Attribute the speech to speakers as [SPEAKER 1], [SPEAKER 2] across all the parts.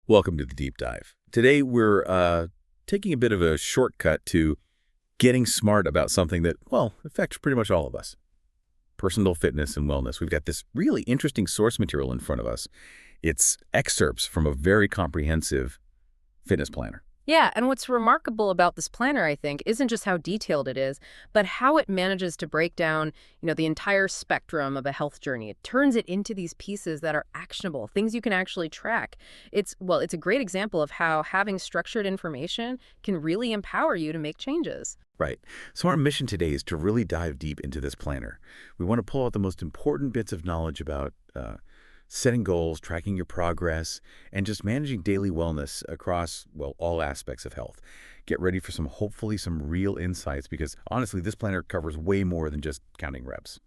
[SPEAKER 1] Welcome to the Deep Dive. Today we're taking a bit of a shortcut to getting smart about something that, well, affects pretty much all of us. Personal fitness and wellness. We've got this really interesting source material in front of us. It's excerpts from a very comprehensive fitness planner.
[SPEAKER 2] Yeah, and what's remarkable about this planner, I think, isn't just how detailed it is, but how it manages to break down, the entire spectrum of a health journey. It turns it into these pieces that are actionable, things you can actually track. It's a great example of how having structured information can really empower you to make changes.
[SPEAKER 1] Right. So our mission today is to really dive deep into this planner. We want to pull out the most important bits of knowledge about setting goals, tracking your progress, and just managing daily wellness across, well, all aspects of health. Get ready for hopefully some real insights because honestly, this planner covers way more than just counting reps.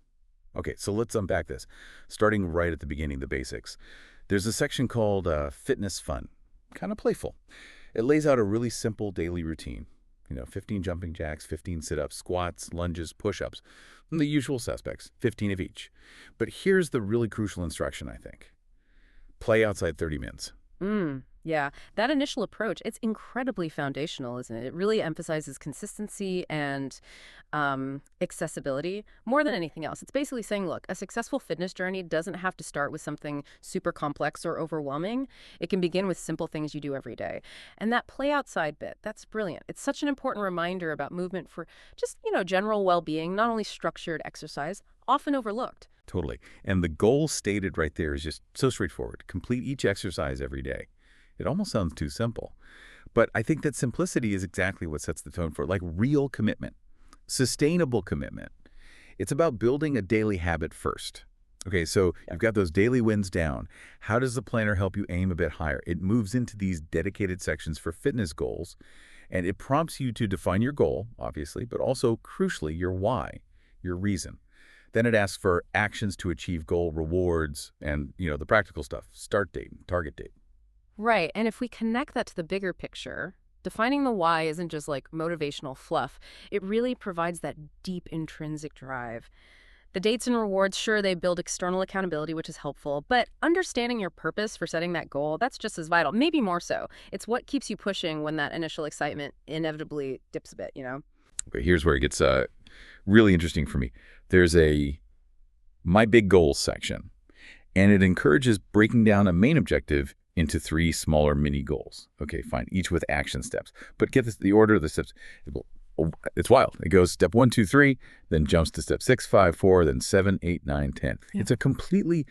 [SPEAKER 1] Okay, so let's unpack this. Starting right at the beginning, the basics. There's a section called Fitness Fun, kind of playful. It lays out a really simple daily routine. 15 jumping jacks, 15 sit-ups, squats, lunges, push-ups, the usual suspects, 15 of each. But here's the really crucial instruction, I think. Play outside 30 minutes.
[SPEAKER 2] Yeah, that initial approach, it's incredibly foundational, isn't it? It really emphasizes consistency and accessibility more than anything else. It's basically saying, look, a successful fitness journey doesn't have to start with something super complex or overwhelming. It can begin with simple things you do every day. And that play outside bit, that's brilliant. It's such an important reminder about movement for just, general well-being, not only structured exercise, often overlooked.
[SPEAKER 1] Totally. And the goal stated right there is just so straightforward. Complete each exercise every day. It almost sounds too simple. But I think that simplicity is exactly what sets the tone for like real commitment, sustainable commitment. It's about building a daily habit first. Okay, so you've got those daily wins down. How does the planner help you aim a bit higher? It moves into these dedicated sections for fitness goals, and it prompts you to define your goal, obviously, but also, crucially, your why, your reason. Then it asks for actions to achieve goal, rewards, and, the practical stuff, start date, target date.
[SPEAKER 2] Right, and if we connect that to the bigger picture, defining the why isn't just like motivational fluff. It really provides that deep intrinsic drive. The dates and rewards, sure, they build external accountability, which is helpful, but understanding your purpose for setting that goal, that's just as vital, maybe more so. It's what keeps you pushing when that initial excitement inevitably dips a bit.
[SPEAKER 1] Okay, here's where it gets really interesting for me. There's a My Big Goals section, and it encourages breaking down a main objective into 3 smaller mini goals. Okay, fine, each with action steps. But get this, the order of the steps, it's wild. It goes step 1, 2, 3, then jumps to step 6, 5, 4, then 7, 8, 9, 10. Yeah. It's a completely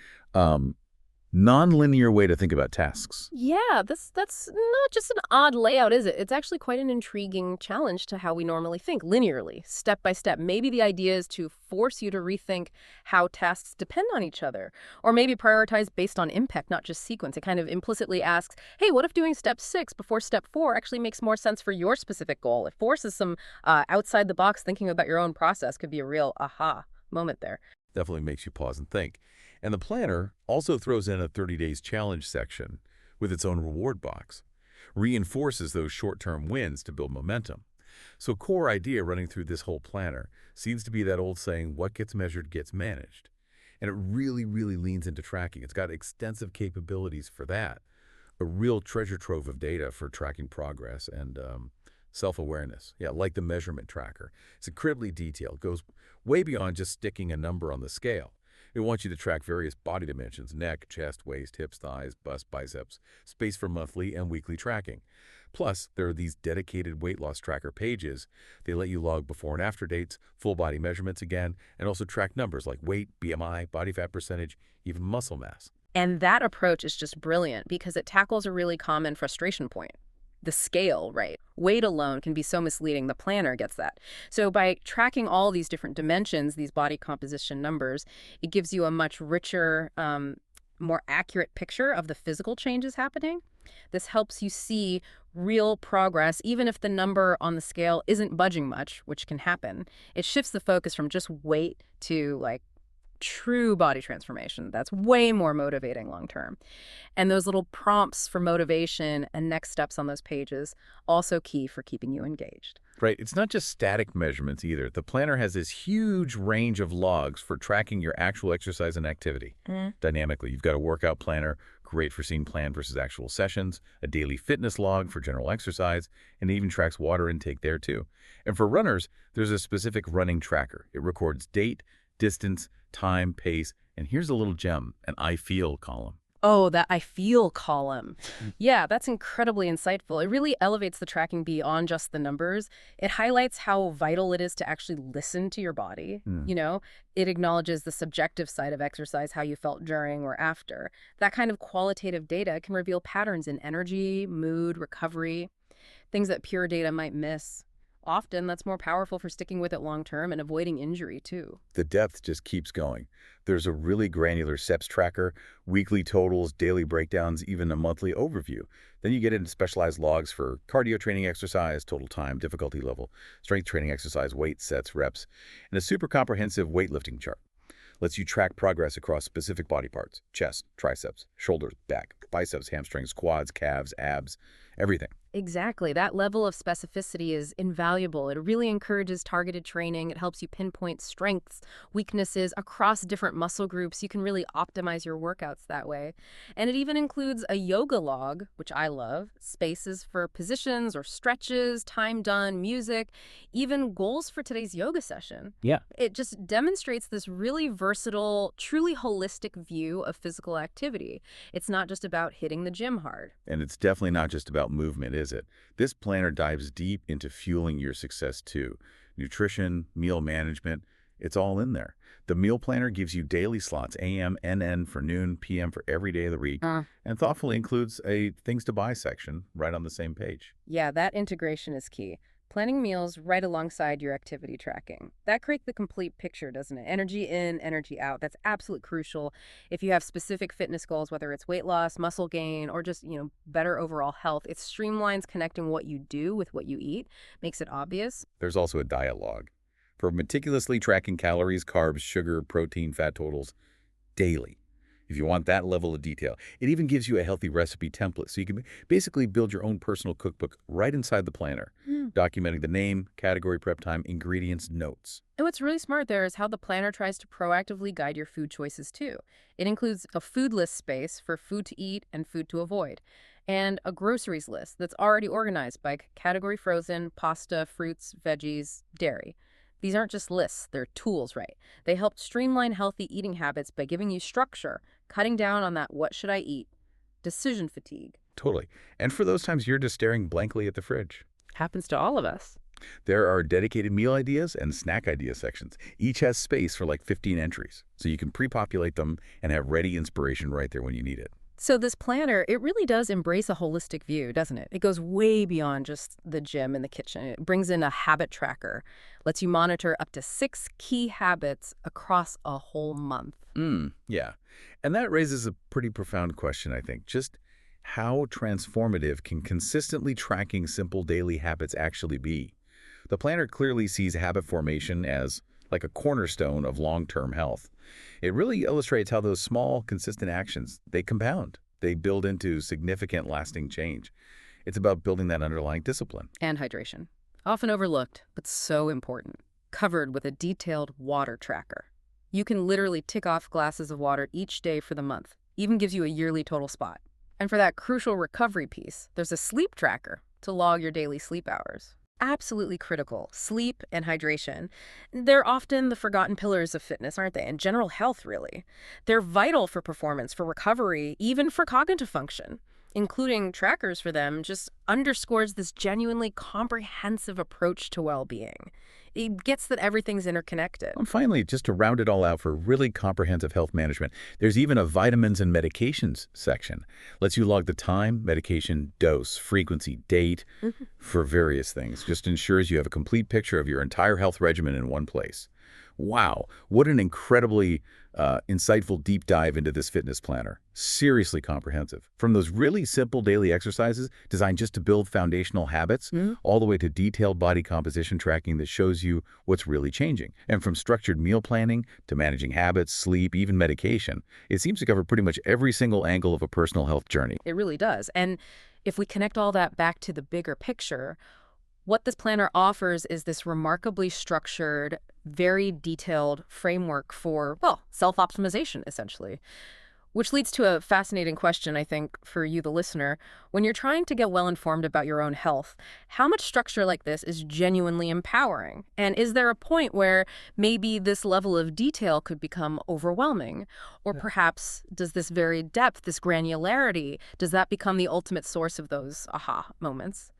[SPEAKER 1] non-linear way to think about tasks.
[SPEAKER 2] Yeah, that's not just an odd layout, is it? It's actually quite an intriguing challenge to how we normally think, linearly, step by step. Maybe the idea is to force you to rethink how tasks depend on each other, or maybe prioritize based on impact, not just sequence. It kind of implicitly asks, hey, what if doing step 6 before step 4 actually makes more sense for your specific goal? It forces some outside the box thinking about your own process. Could be a real aha moment there.
[SPEAKER 1] Definitely makes you pause and think. And the planner also throws in a 30 days challenge section with its own reward box, reinforces those short-term wins to build momentum. So core idea running through this whole planner seems to be that old saying, what gets measured gets managed. And it really, really leans into tracking. It's got extensive capabilities for that, a real treasure trove of data for tracking progress and self-awareness. Yeah, like the measurement tracker. It's incredibly detailed, goes way beyond just sticking a number on the scale. It wants you to track various body dimensions, neck, chest, waist, hips, thighs, bust, biceps, space for monthly and weekly tracking. Plus, there are these dedicated weight loss tracker pages. They let you log before and after dates, full body measurements again, and also track numbers like weight, BMI, body fat percentage, even muscle mass.
[SPEAKER 2] And that approach is just brilliant because it tackles a really common frustration point. The scale, right? Weight alone can be so misleading. The planner gets that. So by tracking all these different dimensions, these body composition numbers, it gives you a much richer, more accurate picture of the physical changes happening. This helps you see real progress, even if the number on the scale isn't budging much, which can happen. It shifts the focus from just weight to true body transformation. That's way more motivating long term. And those little prompts for motivation and next steps on those pages, also key for keeping you engaged.
[SPEAKER 1] Right. It's not just static measurements either. The planner has this huge range of logs for tracking your actual exercise and activity dynamically. You've got a workout planner, great for seeing plan versus actual sessions, a daily fitness log for general exercise, and it even tracks water intake there too. And for runners, there's a specific running tracker. It records date, distance, time, pace, and here's a little gem, an I feel column.
[SPEAKER 2] Oh, that I feel column. Yeah, that's incredibly insightful. It really elevates the tracking beyond just the numbers. It highlights how vital it is to actually listen to your body. It acknowledges the subjective side of exercise, how you felt during or after. That kind of qualitative data can reveal patterns in energy, mood, recovery, things that pure data might miss. Often, that's more powerful for sticking with it long term and avoiding injury, too.
[SPEAKER 1] The depth just keeps going. There's a really granular SEPs tracker, weekly totals, daily breakdowns, even a monthly overview. Then you get into specialized logs for cardio training exercise, total time, difficulty level, strength training exercise, weight, sets, reps, and a super comprehensive weightlifting chart. Lets you track progress across specific body parts: chest, triceps, shoulders, back, biceps, hamstrings, quads, calves, abs, everything.
[SPEAKER 2] Exactly. That level of specificity is invaluable. It really encourages targeted training. It helps you pinpoint strengths, weaknesses across different muscle groups. You can really optimize your workouts that way. And it even includes a yoga log, which I love, spaces for positions or stretches, time done, music, even goals for today's yoga session.
[SPEAKER 1] Yeah.
[SPEAKER 2] It just demonstrates this really versatile, truly holistic view of physical activity. It's not just about hitting the gym hard.
[SPEAKER 1] And it's definitely not just about movement, is it? This planner dives deep into fueling your success too. Nutrition, meal management, it's all in there. The meal planner gives you daily slots, AM, NN for noon, PM for every day of the week, and thoughtfully includes a things to buy section right on the same page.
[SPEAKER 2] Yeah, that integration is key. Planning meals right alongside your activity tracking. That creates the complete picture, doesn't it? Energy in, energy out. That's absolutely crucial. If you have specific fitness goals, whether it's weight loss, muscle gain, or just, better overall health, it streamlines connecting what you do with what you eat, makes it obvious.
[SPEAKER 1] There's also a diet log for meticulously tracking calories, carbs, sugar, protein, fat totals daily. If you want that level of detail, it even gives you a healthy recipe template, so you can basically build your own personal cookbook right inside the planner, documenting the name, category, prep time, ingredients, notes.
[SPEAKER 2] And what's really smart there is how the planner tries to proactively guide your food choices too. It includes a food list space for food to eat and food to avoid, and a groceries list that's already organized by category: frozen, pasta, fruits, veggies, dairy. These aren't just lists, they're tools, right? They help streamline healthy eating habits by giving you structure, cutting down on that what should I eat decision fatigue.
[SPEAKER 1] Totally. And for those times you're just staring blankly at the fridge.
[SPEAKER 2] Happens to all of us.
[SPEAKER 1] There are dedicated meal ideas and snack idea sections. Each has space for like 15 entries, so you can pre-populate them and have ready inspiration right there when you need it.
[SPEAKER 2] So this planner, it really does embrace a holistic view, doesn't it? It goes way beyond just the gym and the kitchen. It brings in a habit tracker, lets you monitor up to 6 key habits across a whole month.
[SPEAKER 1] Yeah. And that raises a pretty profound question, I think. Just how transformative can consistently tracking simple daily habits actually be? The planner clearly sees habit formation as like a cornerstone of long-term health. It really illustrates how those small, consistent actions, they compound. They build into significant, lasting change. It's about building that underlying discipline.
[SPEAKER 2] And hydration. Often overlooked, but so important. Covered with a detailed water tracker. You can literally tick off glasses of water each day for the month. Even gives you a yearly total spot. And for that crucial recovery piece, there's a sleep tracker to log your daily sleep hours. Absolutely critical. Sleep and hydration. They're often the forgotten pillars of fitness, aren't they? And general health, really. They're vital for performance, for recovery, even for cognitive function. Including trackers for them just underscores this genuinely comprehensive approach to well-being. It gets that everything's interconnected.
[SPEAKER 1] And finally, just to round it all out for really comprehensive health management, there's even a vitamins and medications section. Lets you log the time, medication, dose, frequency, date for various things. Just ensures you have a complete picture of your entire health regimen in one place. Wow, what an incredibly insightful deep dive into this fitness planner. Seriously comprehensive. From those really simple daily exercises designed just to build foundational habits, all the way to detailed body composition tracking that shows you what's really changing. And from structured meal planning to managing habits, sleep, even medication, it seems to cover pretty much every single angle of a personal health journey.
[SPEAKER 2] It really does. And if we connect all that back to the bigger picture, what this planner offers is this remarkably structured, very detailed framework for, well, self-optimization, essentially. Which leads to a fascinating question, I think, for you, the listener. When you're trying to get well informed about your own health, how much structure like this is genuinely empowering? And is there a point where maybe this level of detail could become overwhelming? Or perhaps does this very depth, this granularity, does that become the ultimate source of those aha moments?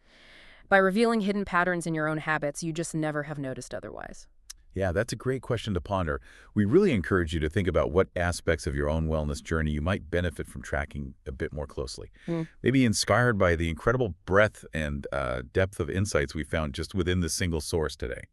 [SPEAKER 2] By revealing hidden patterns in your own habits you just never have noticed otherwise.
[SPEAKER 1] Yeah, that's a great question to ponder. We really encourage you to think about what aspects of your own wellness journey you might benefit from tracking a bit more closely.
[SPEAKER 2] Mm.
[SPEAKER 1] Maybe inspired by the incredible breadth and depth of insights we found just within this single source today.